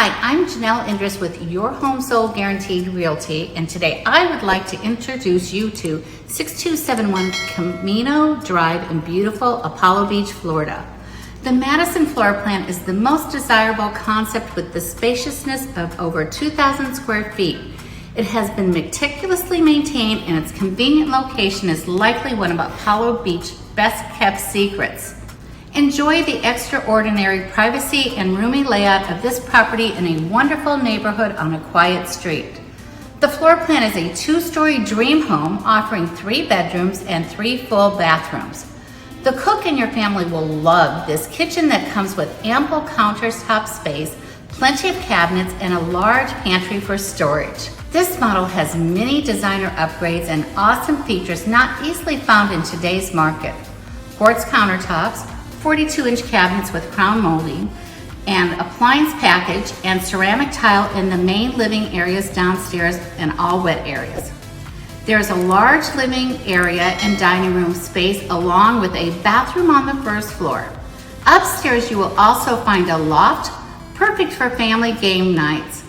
Hi, I'm Janelle Endres with Your Home Sold Guaranteed Realty, and today I would like to introduce you to 6271 Camino Drive in beautiful Apollobeach, Florida. The Madison floor plan is the most desirable concept with the spaciousness of over 2,000 square feet. It has been meticulously maintained, and its convenient location is likely one of Apollobeach's best kept secrets. Enjoy the extraordinary privacy and roomy layout of this property in a wonderful neighborhood on a quiet street. The floor plan is a 2-story dream home offering 3 bedrooms and 3 full bathrooms. The cook in your family will love this kitchen that comes with ample countertop space, plenty of cabinets, and a large pantry for storage. This model has many designer upgrades and awesome features not easily found in today's market. Quartz countertops, 42-inch cabinets with crown molding, and appliance package and ceramic tile in the main living areas downstairs and all wet areas. There's a large living area and dining room space along with a bathroom on the first floor. Upstairs you will also find a loft, perfect for family game nights.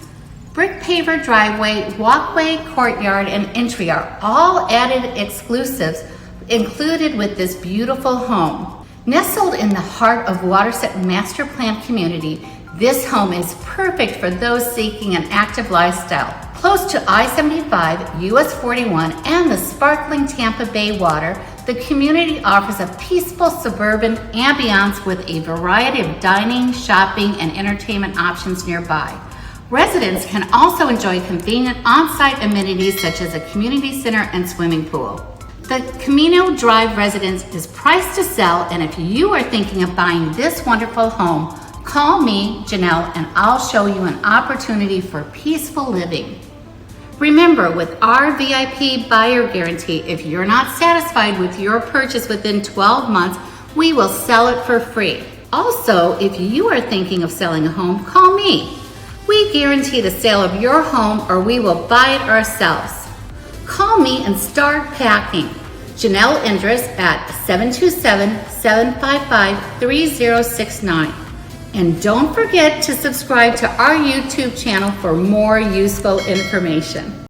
Brick paver driveway, walkway, courtyard, and entry are all added exclusives included with this beautiful home. Nestled in the heart of Waterset Master Plan community, this home is perfect for those seeking an active lifestyle. Close to I-75, US 41, and the sparkling Tampa Bay water, the community offers a peaceful suburban ambiance with a variety of dining, shopping, and entertainment options nearby. Residents can also enjoy convenient on-site amenities such as a community center and swimming pool. The Camino Drive residence is priced to sell, and if you are thinking of buying this wonderful home, call me, Janelle, and I'll show you an opportunity for peaceful living. Remember, with our VIP buyer guarantee, if you're not satisfied with your purchase within 12 months, we will sell it for free. Also, if you are thinking of selling a home, call me. We guarantee the sale of your home, or we will buy it ourselves. Call me and start packing. Janelle Endres at 727-755-3069. And don't forget to subscribe to our YouTube channel for more useful information.